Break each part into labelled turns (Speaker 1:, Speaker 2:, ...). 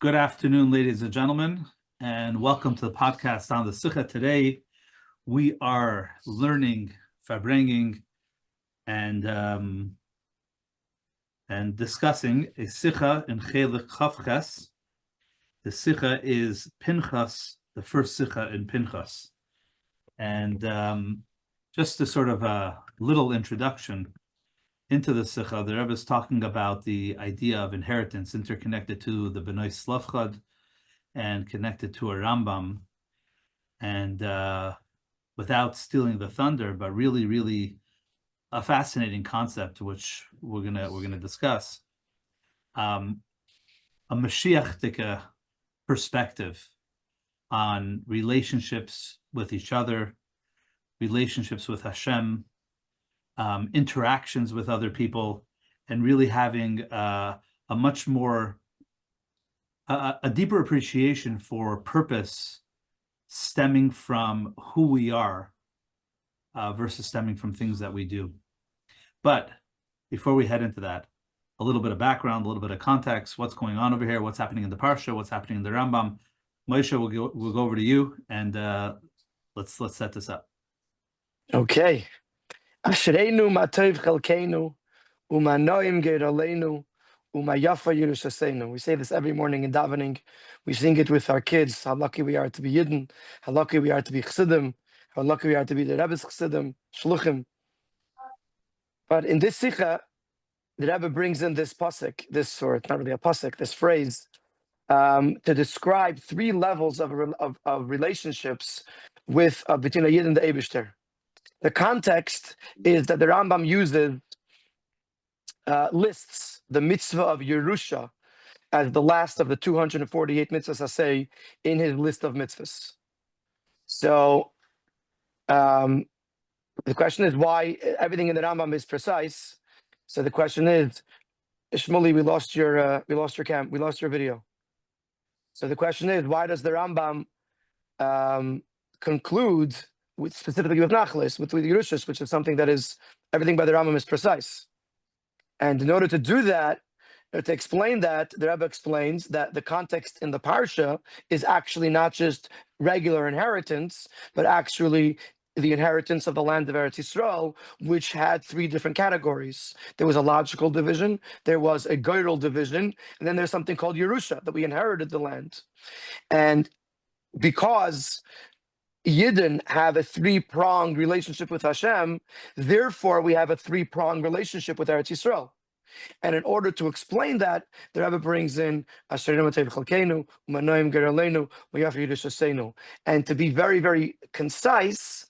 Speaker 1: Good afternoon, ladies and gentlemen, and welcome to the podcast on the Sicha. Today, we are learning, verbringing, and discussing a Sicha in Chelek Chavches. The Sicha is Pinchas, the first Sicha in Pinchas. And just a sort of a little introduction into the Sicha, the Rebbe is talking about the idea of inheritance interconnected to the B'nai Slavchad and connected to a Rambam, and without stealing the thunder, but really a fascinating concept which we're gonna discuss. A Mashiach perspective on relationships with each other, relationships with Hashem, interactions with other people, and really having a much more a deeper appreciation for purpose stemming from who we are versus stemming from things that we do. But before we head into that, a little bit of background, a little bit of context, what's going on over here, what's happening in the Parsha, what's happening in the Rambam. Moshe, we'll go over to you, and let's set this up.
Speaker 2: Okay. Ashreinu ma tov chelkeinu, u'ma noim geiraleinu, u'ma yafa Yerushaseinu. We say this every morning in davening. We sing it with our kids. How lucky we are to be Yidden. How lucky we are to be Chassidim. How lucky we are to be the Rebbe's Chassidim, Shluchim. But in this Sicha, the Rebbe brings in this pasuk, or it's not really a pasuk, this phrase, to describe three levels of relationships with between a Yid and the Eibishter. The context is that the Rambam uses lists the mitzvah of Yerusha as the last of the 248 mitzvahs asay in his list of mitzvahs. So the question is why everything in the Rambam is precise. So the question is, Shmuley, we lost your video. So the question is, why does the Rambam conclude specifically with Nachlis, with Yerushas, which is something that is, everything by the Rambam is precise. And in order to do that, to explain that, the Rebbe explains that the context in the Parsha is actually not just regular inheritance, but actually the inheritance of the land of Eretz Yisrael, which had three different categories. There was a logical division, there was a goyrel division, and then there's something called Yerusha, that we inherited the land. And because Yidden have a three-pronged relationship with Hashem, therefore we have a three-pronged relationship with Eretz Yisrael. And in order to explain that, the Rebbe brings in and to be very concise,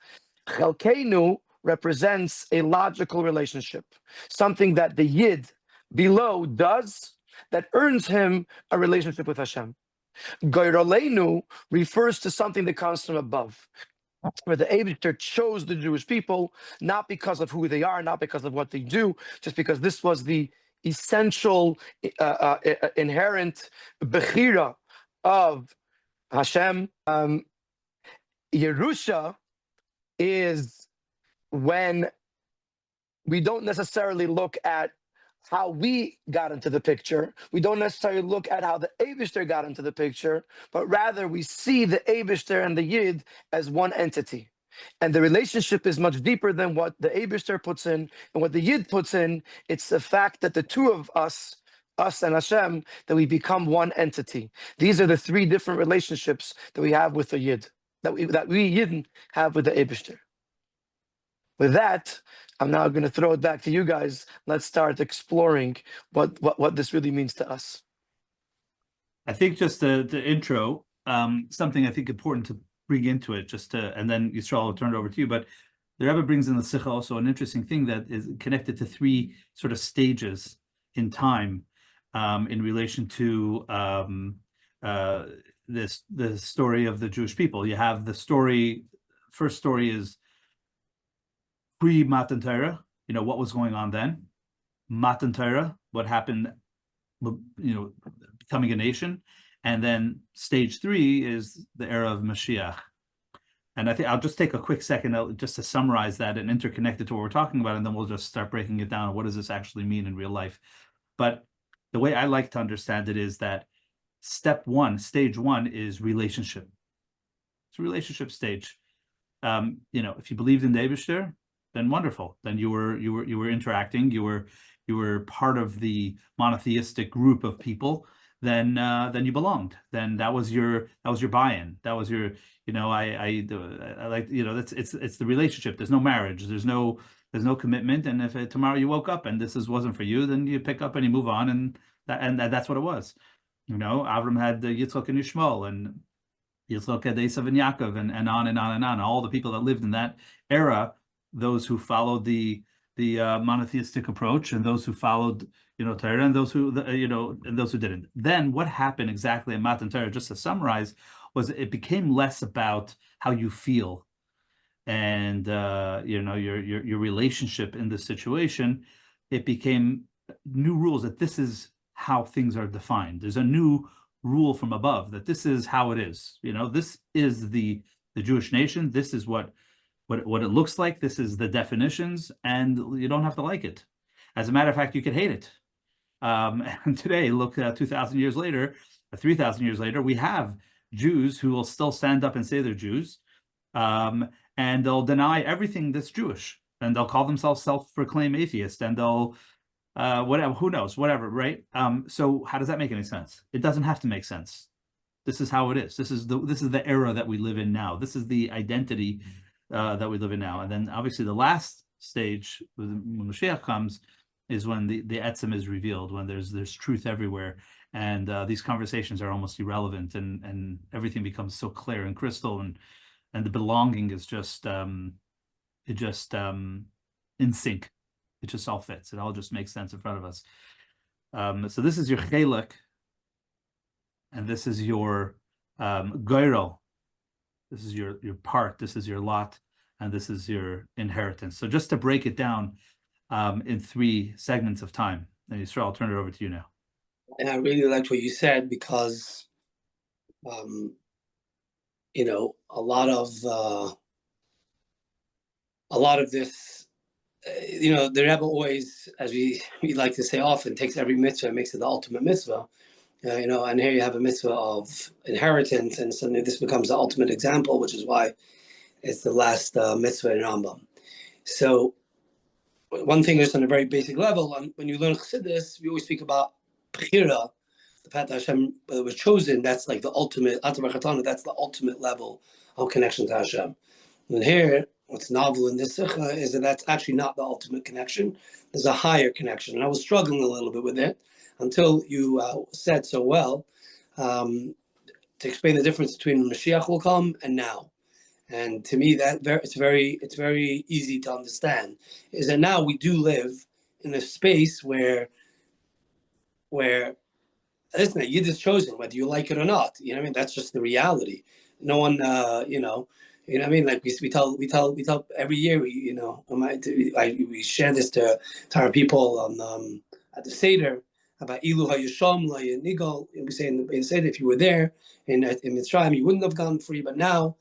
Speaker 2: Chelkeinu represents a logical relationship, something that the Yid below does that earns him a relationship with Hashem. Goyraleinu refers to something that comes from above, where the Eibishter chose the Jewish people, not because of who they are, not because of what they do, just because this was the essential, inherent bechira of Hashem. Yerusha is when we don't necessarily look at how we got into the picture. We don't necessarily look at how the Eibishter got into the picture, but rather we see the Eibishter and the Yid as one entity. And the relationship is much deeper than what the Eibishter puts in and what the Yid puts in. It's the fact that the two of us and Hashem, that we become one entity. These are the three different relationships that we have with the Yid, that we Yidden have with the Eibishter. With that, I'm now going to throw it back to you guys. Let's start exploring what this really means to us.
Speaker 1: I think just the intro, something I think important to bring into it, and then Yisrael will turn it over to you. But the Rebbe brings in the Sicha also an interesting thing that is connected to three sort of stages in time in relation to the story of the Jewish people. You have the story. First story is pre-Matan Torah, what was going on then. Matan Torah, what happened, becoming a nation. And then stage 3 is the era of Mashiach. And I think I'll just take a quick second just to summarize that and interconnect it to what we're talking about, and then we'll just start breaking it down. What does this actually mean in real life? But the way I like to understand it is that step one, stage one is relationship. It's a relationship stage. If you believed in the Eibishter, then wonderful. Then you were interacting. You were part of the monotheistic group of people. Then you belonged. Then that was your buy-in. That was your, I like, it's the relationship. There's no marriage. There's no commitment. And if tomorrow you woke up and wasn't for you, then you pick up and you move on, and that's what it was. Avram had Yitzchak and Yishmael, and Yitzchak had Esav and Yaakov, and on and on and on. All the people that lived in that era, those who followed the monotheistic approach, and those who followed Torah, and those who and those who didn't. Then what happened exactly in Matan Torah, just to summarize, was it became less about how you feel and your relationship in this situation. It became new rules that this is how things are defined. There's a new rule from above that this is how it is. This is the Jewish nation. This is what it looks like. This is the definitions, and you don't have to like it. As a matter of fact, you could hate it. And today, look, 2,000 years later, 3,000 years later, we have Jews who will still stand up and say they're Jews, and they'll deny everything that's Jewish, and they'll call themselves self-proclaimed atheists, and they'll whatever, who knows, whatever, right? So how does that make any sense? It doesn't have to make sense. This is how it is. This is the era that we live in now. This is the identity that we live in now. And then obviously the last stage, when Mashiach comes, is when the etzem is revealed, when there's truth everywhere, and these conversations are almost irrelevant, and everything becomes so clear and crystal, and the belonging is just in sync. It just all fits. It all just makes sense in front of us. So this is your Chelek, and this is your Goyrel. This is your part. This is your lot, and this is your inheritance. So just to break it down in 3 segments of time. And Yisrael, I'll turn it over to you now.
Speaker 3: And I really liked what you said, because, a lot of this. The Rebbe always, as we like to say often, takes every mitzvah and makes it the ultimate mitzvah. And here you have a mitzvah of inheritance, and suddenly this becomes the ultimate example, which is why it's the last mitzvah in Rambam. So one thing just on a very basic level, when you learn Chassidus, we always speak about Bechira, the fact that Hashem was chosen. That's like the ultimate, that's the ultimate level of connection to Hashem. And here, what's novel in this Sicha is that that's actually not the ultimate connection. There's a higher connection. And I was struggling a little bit with it until you said so well to explain the difference between when Mashiach will come and now. And to me, it's very easy to understand, is that now we do live in a space where listen, Yid is chosen, whether you like it or not. You know what I mean? That's just the reality. No one, you know what I mean? Like we tell every year, we share this to our people on at the Seder about Ilu HaYisham Nigal. We say in the Seder, if you were there in Mitzrayim, you wouldn't have gone free. But now,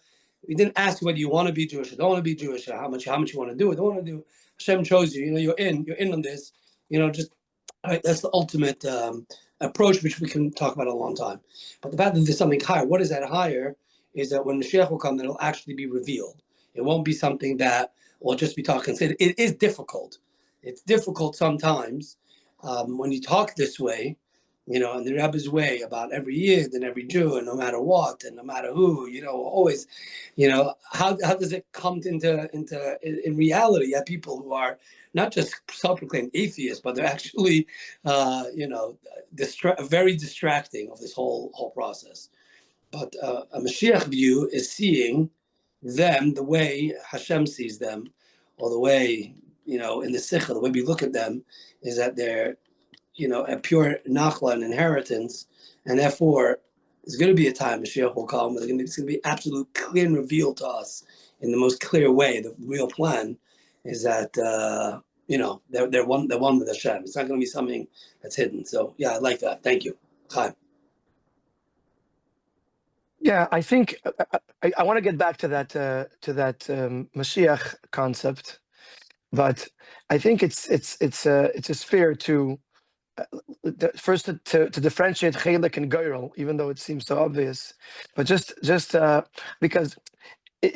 Speaker 3: we didn't ask you whether you want to be Jewish or don't want to be Jewish, or how much you want to do it, don't want to do. Hashem chose you. You're in on this. Just all right. That's the ultimate approach, which we can talk about a long time. But the fact that there's something higher. What is that higher? Is that when Mashiach will come, it'll actually be revealed. It won't be something that will just be talking. It is difficult. It's difficult sometimes when you talk this way, in the Rebbe's way about every Yid and every Jew, and no matter what, and no matter who, always, how does it come in reality? You have people who are not just self-proclaimed atheists, but they're actually, very distracting of this whole process. But a Mashiach view is seeing them the way Hashem sees them, or the way, in the Sicha, the way we look at them is that they're, a pure nachla, an inheritance, and therefore there's going to be a time Mashiach will come, but it's going to be absolutely clear and revealed to us in the most clear way. The real plan is that, they're one with Hashem. It's not going to be something that's hidden. So, yeah, I like that. Thank you. Chaim.
Speaker 2: Yeah, I think I want to get back to that Mashiach concept, but I think it's just fair to first to differentiate Chelek and Geirel, even though it seems so obvious, but just because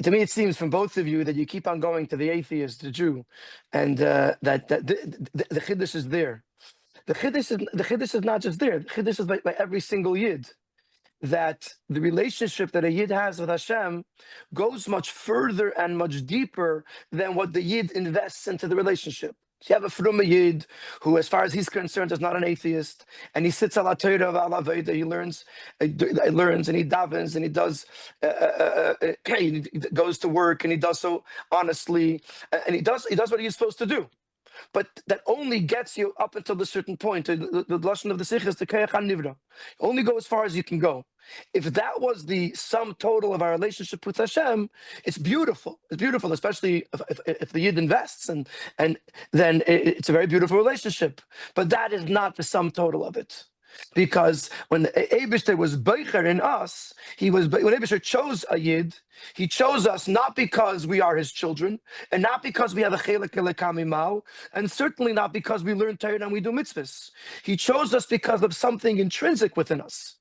Speaker 2: to me it seems from both of you that you keep on going to the atheist, the Jew, and that the Chiddush is there. The Chiddush is not just there. The Chiddush is by every single Yid. That the relationship that a Yid has with Hashem goes much further and much deeper than what the Yid invests into the relationship. You have a Fruma Yid who, as far as he's concerned, is not an atheist, and he sits ala Torah ala Veda. He learns and he davens and he does. He goes to work and he does so honestly, and he does what he's supposed to do. But that only gets you up until a certain point. The lashon of the Sicha is the Kayach HaNivra. Only go as far as you can go. If that was the sum total of our relationship with Hashem, it's beautiful. It's beautiful, especially if the Yid invests, and then it's a very beautiful relationship. But that is not the sum total of it. Because when Eibishter was Beicher in us, when Eibishter chose a Yid, he chose us not because we are his children, and not because we have a Chelek Elekami Mao, and certainly not because we learn Torah and we do mitzvahs. He chose us because of something intrinsic within us.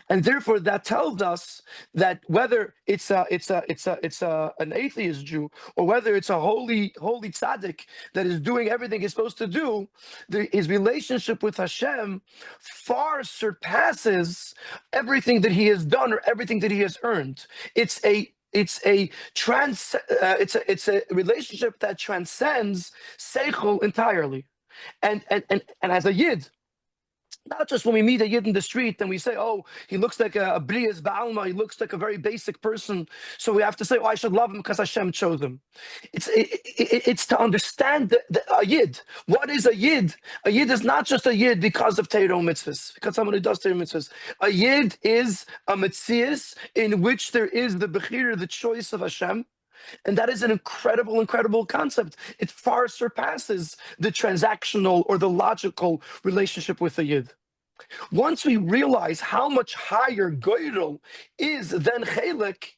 Speaker 2: And therefore, that tells us that whether it's an atheist Jew or whether it's a holy tzaddik that is doing everything he's supposed to do, his relationship with Hashem far surpasses everything that he has done or everything that he has earned. It's a relationship that transcends seichel entirely, and as a Yid. Not just when we meet a Yid in the street and we say, oh, he looks like a Brias Ba'alma, he looks like a very basic person, so we have to say, oh, I should love him because Hashem chose him. It's to understand a Yid. What is a Yid? A Yid is not just a Yid because of Torah mitzvahs, because someone who does Torah mitzvahs. A Yid is a Metzias in which there is the Bechir, the choice of Hashem. And that is an incredible concept. It far surpasses the transactional or the logical relationship with the Yid. Once we realize how much higher Goyrel is than Chelek,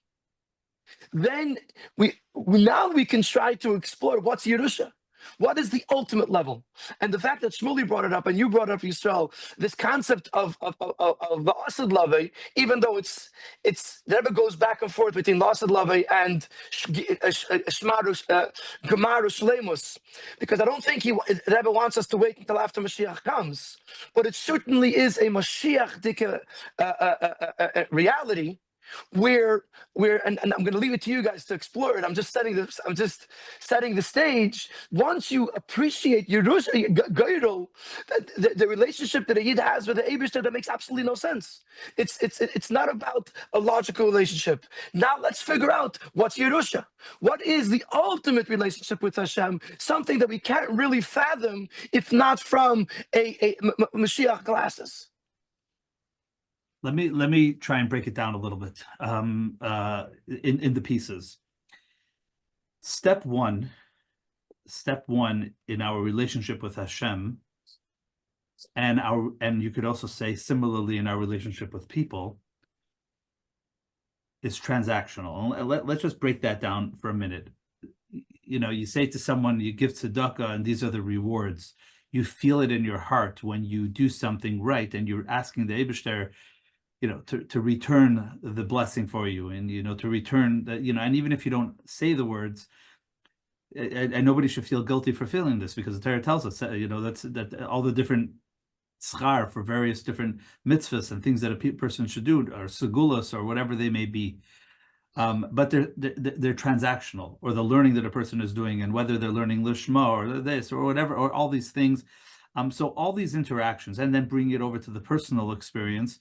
Speaker 2: then we can try to explore what's Yerusha. What is the ultimate level? And the fact that Shmuley brought it up and you brought it up, Yisrael, this concept of the Asad Lave, even though it's the Rebbe goes back and forth between Asad Lave and Gemaru Shleimus, because I don't think the Rebbe wants us to wait until after Mashiach comes, but it certainly is a Mashiach reality. Where and I'm going to leave it to you guys to explore it. I'm just setting the stage. Once you appreciate Geirel, the relationship that a Yid has with the Eibishter, that makes absolutely no sense. It's not about a logical relationship. Now let's figure out what's Yerusha. What is the ultimate relationship with Hashem? Something that we can't really fathom if not from a Mashiach glasses.
Speaker 1: Let me try and break it down a little bit in the pieces. Step one in our relationship with Hashem, and you could also say similarly in our relationship with people, is transactional. And let's just break that down for a minute. You know, you say to someone, you give tzedakah, and these are the rewards. You feel it in your heart when you do something right, and you're asking the Eibishter, to return the blessing for you, and to return that, and even if you don't say the words, and nobody should feel guilty for feeling this, because the Torah tells us that all the different schar for various different mitzvahs and things that a person should do are segulas or whatever they may be, but they're transactional, or the learning that a person is doing, and whether they're learning lishma or this or whatever, or all these things. So all these interactions, and then bring it over to the personal experience.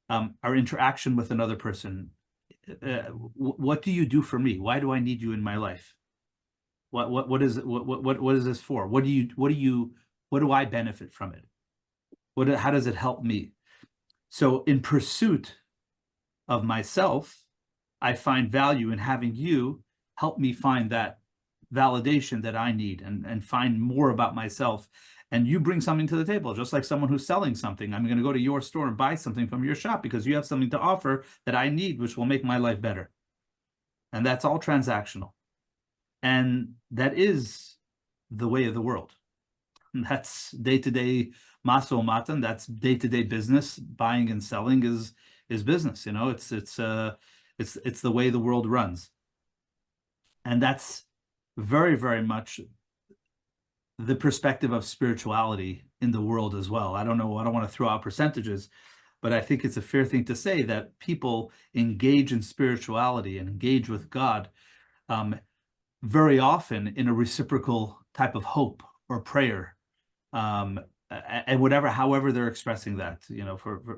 Speaker 1: Our interaction with another person. What do you do for me? Why do I need you in my life? What is this for? What do I benefit from it? How does it help me? So in pursuit of myself, I find value in having you help me find that validation that I need, and find more about myself. And you bring something to the table, just like someone who's selling something. I'm going to go to your store and buy something from your shop because you have something to offer that I need, which will make my life better. And that's all transactional. And that is the way of the world. And that's day-to-day Maso matan, that's day-to-day business. Buying and selling is business. It's the way the world runs. And that's very, very much the perspective of spirituality in the world as well. I don't know, I don't want to throw out percentages, but I think it's a fair thing to say that people engage in spirituality and engage with God very often in a reciprocal type of hope or prayer, and however they're expressing that,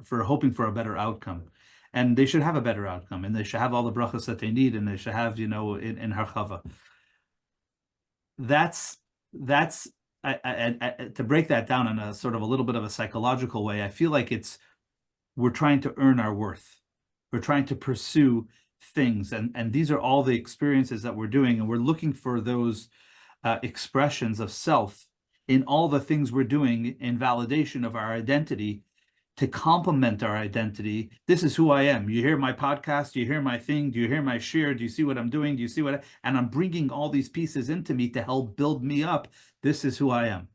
Speaker 1: for hoping for a better outcome. And they should have a better outcome, and they should have all the brachas that they need, and they should have, in harchava. That's to break that down in a sort of a little bit of a psychological way. I feel like we're trying to earn our worth. We're trying to pursue things, and these are all the experiences that we're doing, and we're looking for those expressions of self in all the things we're doing in validation of our identity, to complement our identity. This is who I am. You hear my podcast, you hear my thing, do you hear my share? Do you see what I'm doing? Do you see and I'm bringing all these pieces into me to help build me up. This is who I am.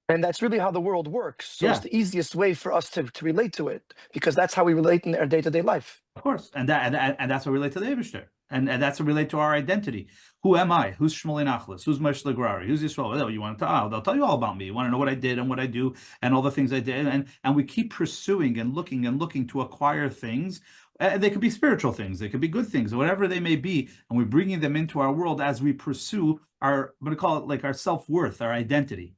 Speaker 2: And that's really how the world works. So
Speaker 1: Yeah.
Speaker 2: It's the easiest way for us to relate to it, because that's how we relate in our day-to-day life.
Speaker 1: Of course. And that's what we relate to the Eibishter. And that's what relate to our identity. Who am I? Who's Shmuley Nachlas? Who's Moshe Legrari? Who's Yisrael? Oh, you want to they'll tell you all about me. You want to know what I did and what I do and all the things I did. And we keep pursuing and looking to acquire things. They could be spiritual things. They could be good things, whatever they may be. And we're bringing them into our world as we pursue I'm going to call it like our self-worth, our identity.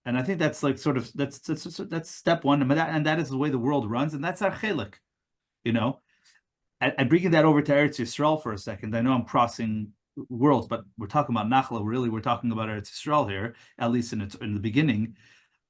Speaker 1: And I think that's like sort of, that's step one. And that is the way the world runs. And that's our Chelek, And bringing that over to Eretz Yisrael for a second, I know I'm crossing worlds, but we're talking about Nachla. Really, we're talking about Eretz Yisrael here, at least in the beginning.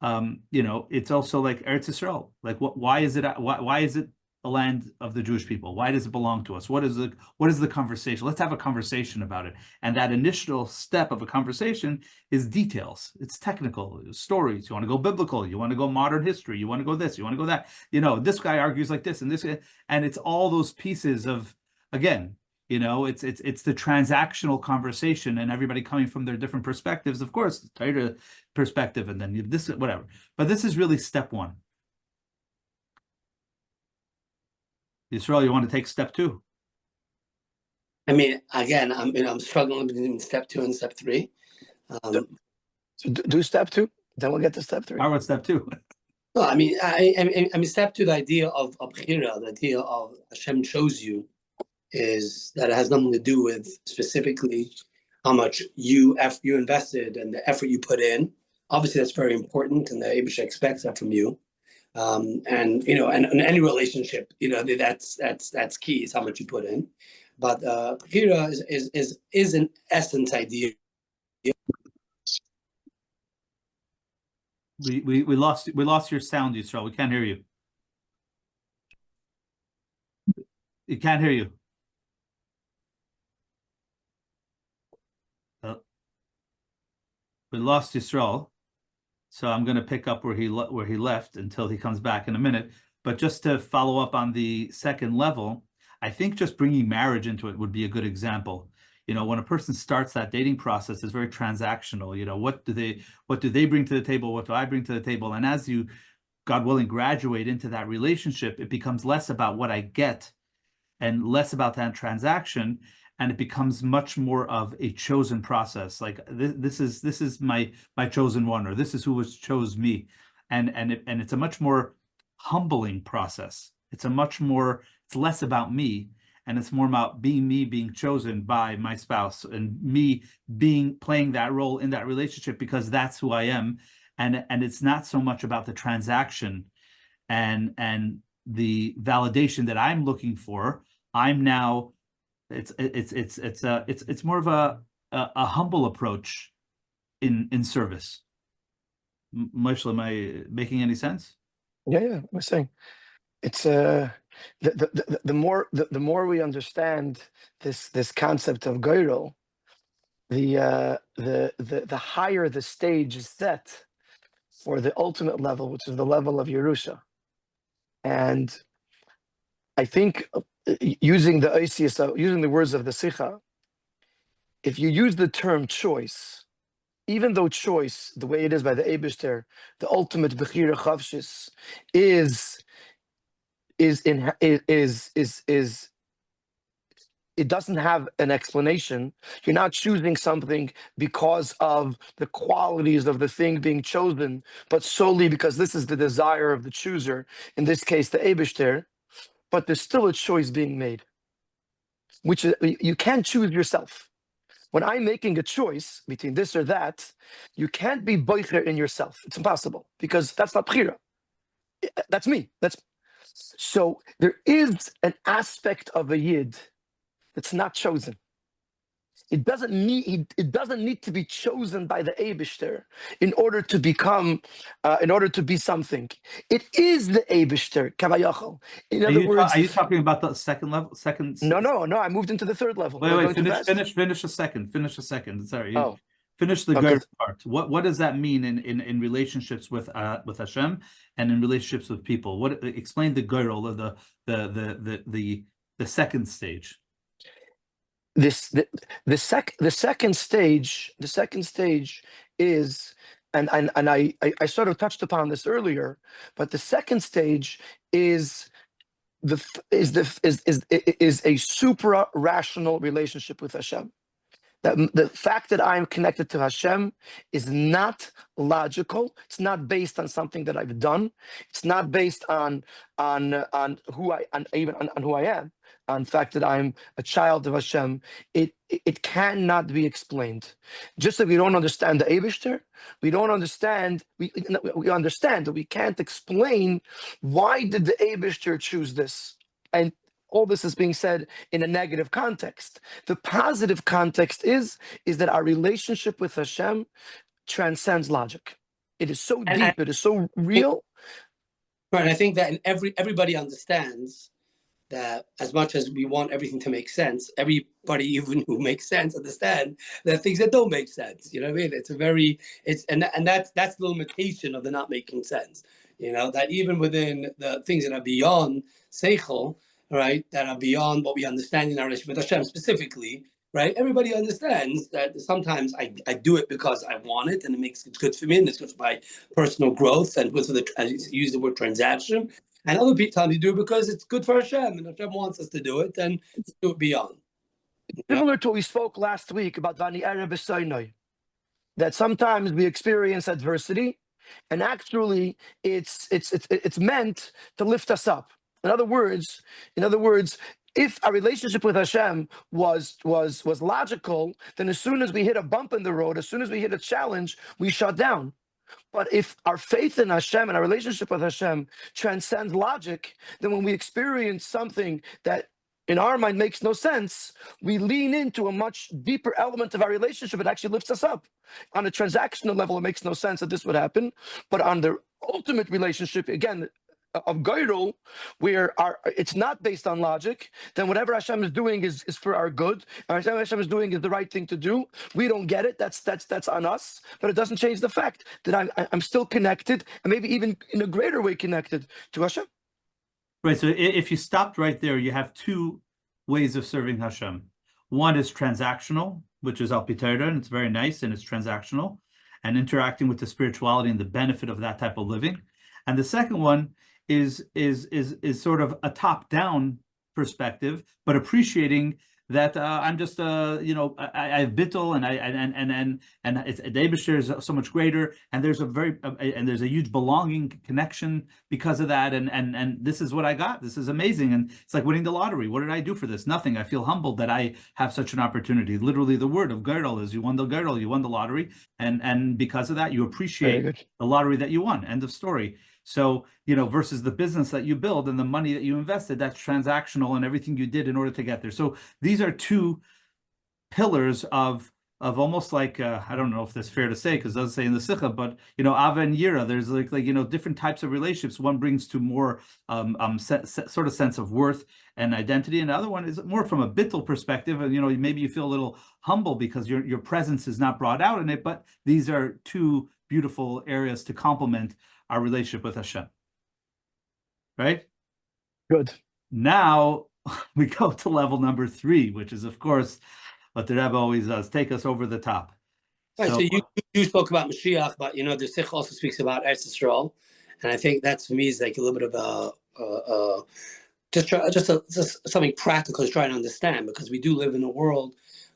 Speaker 1: It's also like Eretz Yisrael. Like, why is it a land of the Jewish people? Why does it belong to us? What is the conversation? Let's have a conversation about it. And that initial step of a conversation is details. It's technical stories. You want to go biblical. You want to go modern history. You want to go this. You want to go that. This guy argues like this and this, and it's all those pieces of, again, it's the transactional conversation, and everybody coming from their different perspectives. Of course, the Torah perspective, and then this, whatever. But this is really step one. Yisrael, you want to take step two?
Speaker 3: I mean, again, I'm struggling between step 2 and step 3.
Speaker 2: So do step 2, then we'll get to step 3.
Speaker 1: How about step 2?
Speaker 3: No, I mean, step 2, the idea of bechira, the idea of Hashem chose you, is that it has nothing to do with specifically how much you invested and the effort you put in. Obviously, that's very important, and the Eibush expects that from you. And in any relationship, that's key, is how much you put in. But bechira is an essence idea.
Speaker 1: We lost your sound, Yisrael. We can't hear you. You can't hear you. We lost Yisrael, so I'm going to pick up where he left until he comes back in a minute. But just to follow up on the second level, I think just bringing marriage into it would be a good example. When a person starts that dating process, it's very transactional. What do they bring to the table? What do I bring to the table? And as you, God willing, graduate into that relationship, it becomes less about what I get and less about that transaction. And it becomes much more of a chosen process. Like this is my chosen one, or this is who chose me. And it's a much more humbling process. It's less about me, and it's more about being chosen by my spouse, and me playing that role in that relationship because that's who I am. And it's not so much about the transaction and the validation that I'm looking for. I'm now, it's more of a humble approach in service. Moshe, am I making any sense?
Speaker 2: Yeah, we're saying it's the more we understand this concept of Geirel, the higher the stage is set for the ultimate level, which is the level of Yerusha. And I think using the words of the Sicha, if you use the term choice, even though choice, the way it is by the Eibishter, the ultimate Bechira Chavshis, is it doesn't have an explanation. You're not choosing something because of the qualities of the thing being chosen, but solely because this is the desire of the chooser, in this case, the Eibishter, but there's still a choice being made, which is, you can't choose yourself. When I'm making a choice between this or that, you can't be boicher in yourself. It's impossible because that's not bchira. That's me. So there is an aspect of a yid that's not chosen. It doesn't need to be chosen by the Eibishter in order to become, in order to be something. It is the Eibishter, kavayachol. In other words,
Speaker 1: are you talking about the second level?
Speaker 2: No. I moved into the third level.
Speaker 1: Wait. Finish a second. Sorry.
Speaker 2: Oh,
Speaker 1: Finish the
Speaker 2: okay.
Speaker 1: good part. What does that mean in relationships with Hashem and in relationships with people? What explain the girl of the second stage?
Speaker 2: The second stage is, and I sort of touched upon this earlier, but the second stage is a supra rational relationship with Hashem. That the fact that I'm connected to Hashem is not logical. It's not based on something that I've done. It's not based on who I am. On the fact that I'm a child of Hashem. It cannot be explained. Just that we don't understand the Eibishter, we don't understand. We understand that we can't explain why did the Eibishter choose this. And all this is being said in a negative context. The positive context is that our relationship with Hashem transcends logic. It is so deep, it is so real.
Speaker 3: Right, I think that everybody understands that as much as we want everything to make sense, everybody, even who makes sense, understand that things that don't make sense. You know what I mean? That's the limitation of the not making sense. You know, that even within the things that are beyond seichel, right, that are beyond what we understand in our relationship with Hashem specifically, right? Everybody understands that sometimes I do it because I want it and it makes it good for me and it's good for my personal growth and with I use the word transaction. And other times you do it because it's good for Hashem and Hashem wants us to do it, then do it beyond.
Speaker 2: Similar to what we spoke last week about Vani Erev B'Soinoi, that sometimes we experience adversity and actually it's meant to lift us up. In other words, if our relationship with Hashem was logical, then as soon as we hit a bump in the road, as soon as we hit a challenge, we shut down. But if our faith in Hashem and our relationship with Hashem transcends logic, then when we experience something that in our mind makes no sense, we lean into a much deeper element of our relationship. It actually lifts us up. On a transactional level, it makes no sense that this would happen. But on the ultimate relationship, again, of Geirul, where it's not based on logic, then whatever Hashem is doing is for our good. And whatever Hashem is doing is the right thing to do. We don't get it. That's on us. But it doesn't change the fact that I'm still connected, and maybe even in a greater way connected to Hashem.
Speaker 1: Right. So if you stopped right there, you have two ways of serving Hashem. One is transactional, which is Al Piterda, and it's very nice and it's transactional, and interacting with the spirituality and the benefit of that type of living. And the second one is sort of a top-down perspective, but appreciating that I'm just I have bittul and it's the Eibishter is so much greater, and there's a huge belonging connection because of that, and this is what I got. This is amazing, and it's like winning the lottery. What did I do for this? Nothing. I feel humbled that I have such an opportunity. Literally, the word of Girdle is you won the Girdle, you won the lottery, and because of that, you appreciate the lottery that you won. End of story. So, versus the business that you build and the money that you invested, that's transactional and everything you did in order to get there. So these are two pillars of almost like, I don't know if that's fair to say, because it doesn't say in the Sicha, but, Ava and Yira, there's like different types of relationships. One brings to more sort of sense of worth and identity. And the other one is more from a bittul perspective. And, maybe you feel a little humble because your presence is not brought out in it, but these are two beautiful areas to complement our relationship with Hashem. Right?
Speaker 2: Good.
Speaker 1: Now we go to level number 3, which is, of course, what the Rebbe always does, take us over the top.
Speaker 3: Right, so You spoke about Mashiach, but the Sicha also speaks about Eretz Yisrael, and I think that's for me is like a little bit of just something practical to try to understand, because we do live in a world,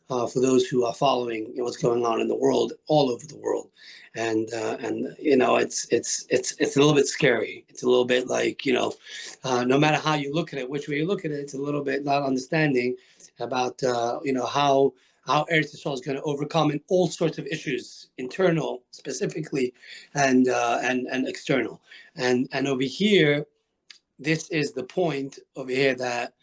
Speaker 3: for those who are following what's going on in the world, all over the world, and it's a little bit scary. It's a little bit like no matter how you look at it, which way you look at it, it's a little bit not understanding about how Eretz Yisrael is going to overcome in all sorts of issues, internal specifically, and external, and over here. This is the point over here, that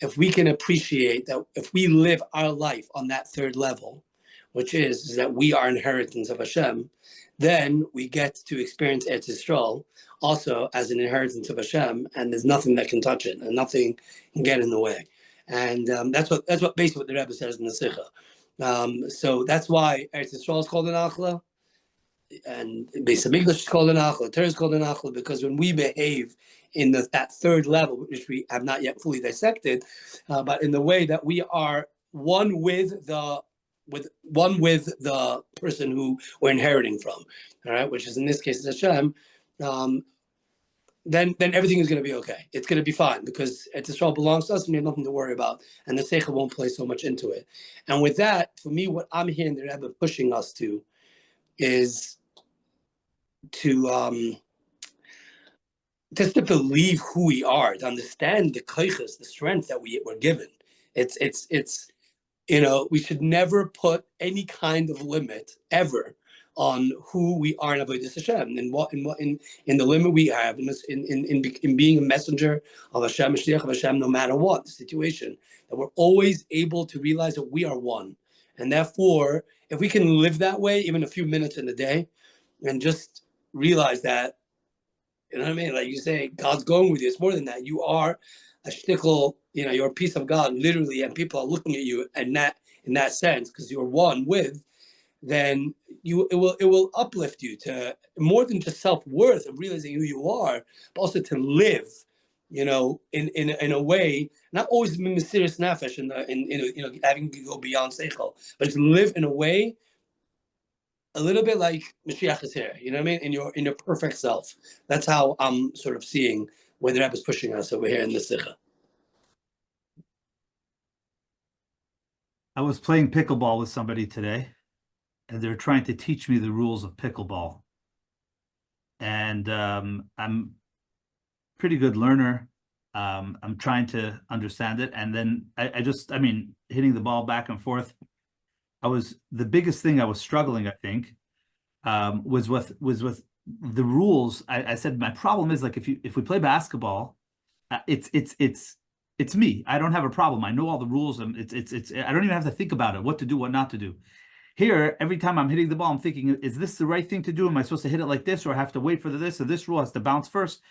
Speaker 3: if we can appreciate that, if we live our life on that third level, which is that we are inheritance of Hashem, then we get to experience Eretz Yisrael also as an inheritance of Hashem, and there's nothing that can touch it, and nothing can get in the way. And that's basically what the Rebbe says in the Sicha. So that's why Eretz Yisrael is called an Achla, and Beis Hamikdash is called an Achla, Torah is called an Achla, because when we behave in that third level, which we have not yet fully dissected, but in the way that we are one with the person who we're inheriting from, all right, which is in this case Hashem, then everything is going to be okay. It's going to be fine, because Eretz Yisrael belongs to us, and we have nothing to worry about, and the Seicha won't play so much into it. And with that, for me, what I'm hearing the Rebbe pushing us to is to just to believe who we are, to understand the koiches, the strength that we're given. It's we should never put any kind of limit ever on who we are in Avodas Hashem, and in the limit we have in being a messenger of Hashem, Mashiach of Hashem, no matter what the situation, that we're always able to realize that we are one, and therefore, if we can live that way, even a few minutes in the day, and just realize that. You know what I mean? Like you say, God's going with you. It's more than that. You are a shtickle, you're a piece of God, literally, and people are looking at you in that sense, because you're one with, then it will uplift you to more than just self-worth of realizing who you are, but also to live, in a way, not always being mysterious nefesh and having to go beyond seichel, but to live in a way a little bit like Mashiach is here, you know what I mean? In your perfect self. That's how I'm sort of seeing where the Rebbe is pushing us over here in the Sicha.
Speaker 1: I was playing pickleball with somebody today, and they're trying to teach me the rules of pickleball. And I'm a pretty good learner. I'm trying to understand it. And then I mean, hitting the ball back and forth. The biggest thing I was struggling, I think, was with the rules. I said my problem is, like, if we play basketball, it's me. I don't have a problem. I know all the rules, and I don't even have to think about it, what to do, what not to do. Here, every time I'm hitting the ball, I'm thinking, is this the right thing to do? Am I supposed to hit it like this, or I have to wait for this, or this rule has to bounce first?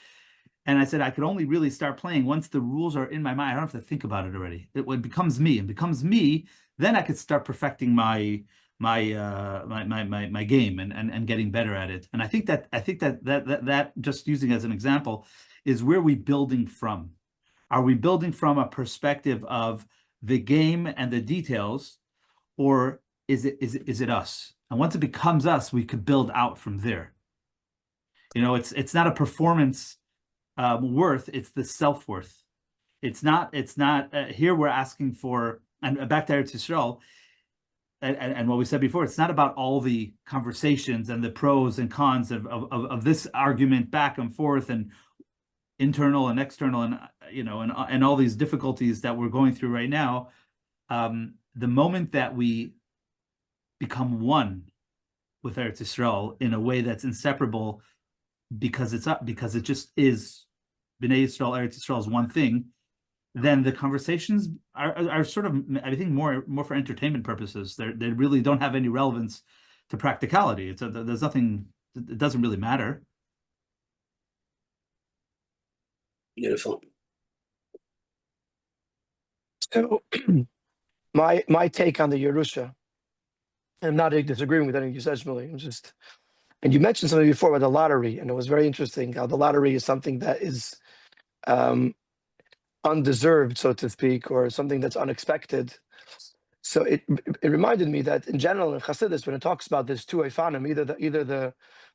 Speaker 1: And I said I could only really start playing once the rules are in my mind. I don't have to think about it already. It becomes me, and becomes me. Then I could start perfecting my game and getting better at it. And I think that just using as an example is where we building from. Are we building from a perspective of the game and the details, or is it us? And once it becomes us, we could build out from there. It's not a performance worth, it's the self-worth. It's not here we're asking for, and back to Eretz Yisrael, and what we said before, it's not about all the conversations and the pros and cons of this argument back and forth, and internal and external, and and all these difficulties that we're going through right now. The moment that we become one with Eretz Yisrael in a way that's inseparable, because it just is Bnei Yisrael, Eretz Yisrael is one thing, then the conversations are sort of, I think, more for entertainment purposes. They really don't have any relevance to practicality. There's nothing. It doesn't really matter.
Speaker 3: Beautiful.
Speaker 2: So, my take on the Yerusha, I'm not disagreeing with anything you said, Shmuley. And you mentioned something before about the lottery, and it was very interesting how the lottery is something that is undeserved, so to speak, or something that's unexpected. So it reminded me that in general in Chassidus, when it talks about this two Eifanim, either the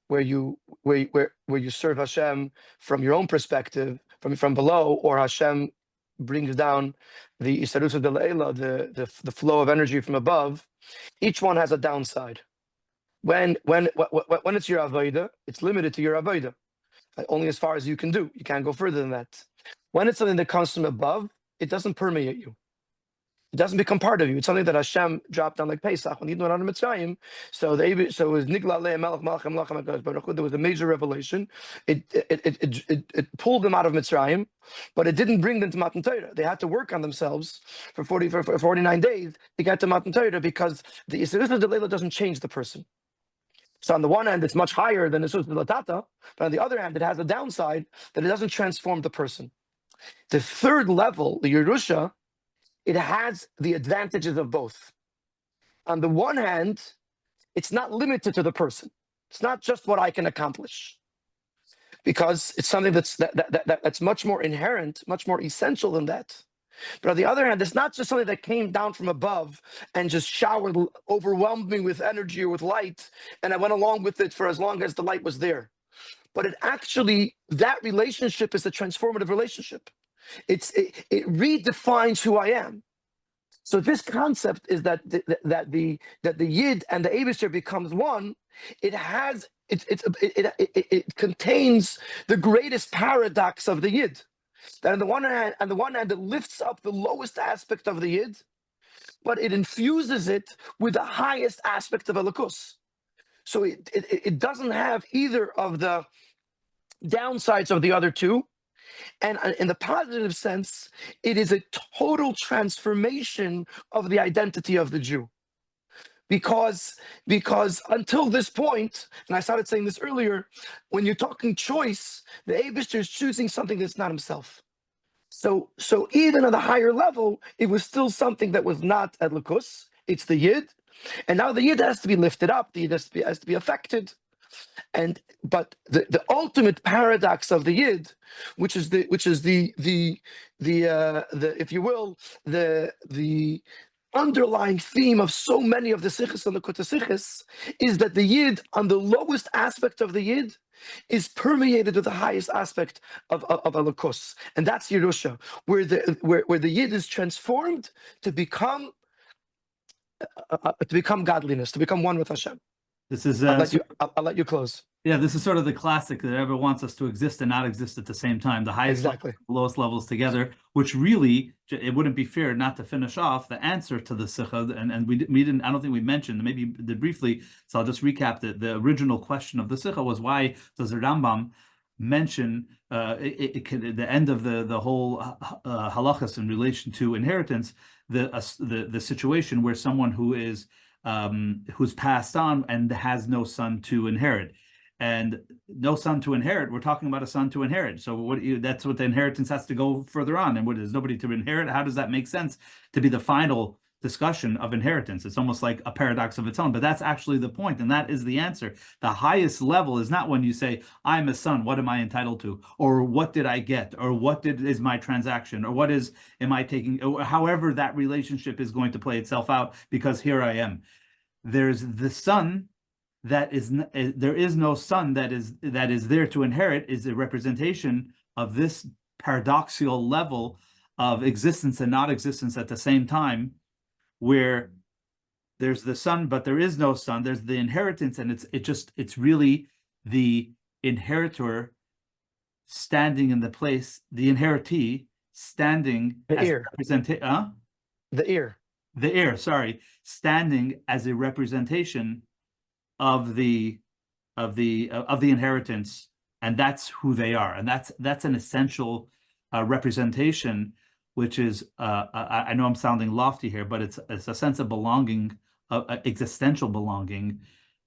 Speaker 2: where you serve Hashem from your own perspective, from below, or Hashem brings down the Isarusa de Leila, the flow of energy from above. Each one has a downside. When it's your avodah, it's limited to your avodah, only as far as you can do. You can't go further than that. When it's something that comes from above, it doesn't permeate you. It doesn't become part of you. It's something that Hashem dropped down like Pesach when he went out of Mitzrayim. So it was Nigla Le'eh Melech Malachim Lachem HaKadosh Baruch Hu. There was a major revelation. It pulled them out of Mitzrayim, but it didn't bring them to Matan Torah. They had to work on themselves for 49 days to get to Matan Torah, because the Yisrael Delela doesn't change the person. So on the one hand, it's much higher than the Yisrael Delatata, but on the other hand, it has a downside that it doesn't transform the person. The third level, the Yerusha, it has the advantages of both. On the one hand, it's not limited to the person. It's not just what I can accomplish, because it's something that's much more inherent, much more essential than that. But on the other hand, it's not just something that came down from above and just overwhelmed me with energy or with light, and I went along with it for as long as the light was there. But that relationship is a transformative relationship. It redefines who I am. So this concept is that the Yid and the Eibusher becomes one. It contains the greatest paradox of the Yid. That on the one hand, it lifts up the lowest aspect of the Yid, but it infuses it with the highest aspect of Elokus. So it doesn't have either of the downsides of the other two. And in the positive sense, it is a total transformation of the identity of the Jew. Because until this point, and I started saying this earlier, when you're talking choice, the Eibusher is choosing something that's not himself. So even at a higher level, it was still something that was not Elokus. It's the Yid. And now the Yid has to be lifted up, the Yid has to be affected. But the ultimate paradox of the Yid, which is the if you will, the underlying theme of so many of the Sichas and the Kota Sichas, is that the Yid, on the lowest aspect of the Yid, is permeated with the highest aspect of Elokus, and that's Yerusha, where the Yid is transformed to become godliness, to become one with Hashem.
Speaker 1: This is
Speaker 2: I'll let you close.
Speaker 1: Yeah, this is sort of the classic that everyone wants us to exist and not exist at the same time. The highest
Speaker 2: Exactly.
Speaker 1: levels, the lowest levels together, which really, it wouldn't be fair not to finish off the answer to the Sicha. And we didn't, I don't think we mentioned, maybe did briefly, so I'll just recap the original question of the Sicha was, why does the Rambam mention the end of the whole halachas in relation to inheritance, the situation where someone who is who's passed on and has no son to inherit. And no son to inherit, we're talking about a son to inherit. So that's what the inheritance has to go further on. And what is nobody to inherit? How does that make sense to be the final discussion of inheritance? It's almost like a paradox of its own, but that's actually the point, and that is the answer. The highest level is not when you say, I'm a son, what am I entitled to? Or what did I get? Or what is my transaction? Or am I taking? Or however that relationship is going to play itself out, because here I am. There's the son that is, there is no son that is there to inherit, is a representation of this paradoxical level of existence and not existence at the same time, where there's the son, but there is no son. There's the inheritance, and it's really the inheritor standing in the place, the inheritee standing as the heir, standing as a representation of the inheritance, and that's who they are, and that's an essential representation, which is I know I'm sounding lofty here, but it's a sense of belonging, existential belonging,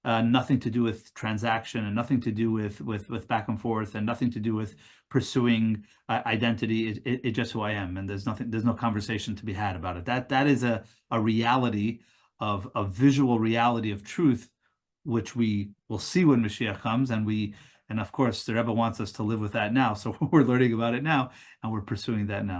Speaker 1: nothing to do with transaction, and nothing to do with back and forth, and nothing to do with pursuing identity. It's just who I am, and there's no conversation to be had about it. That is a reality of a visual reality of truth, which we will see when Mashiach comes, and of course the Rebbe wants us to live with that now. So we're learning about it now, and we're pursuing that now.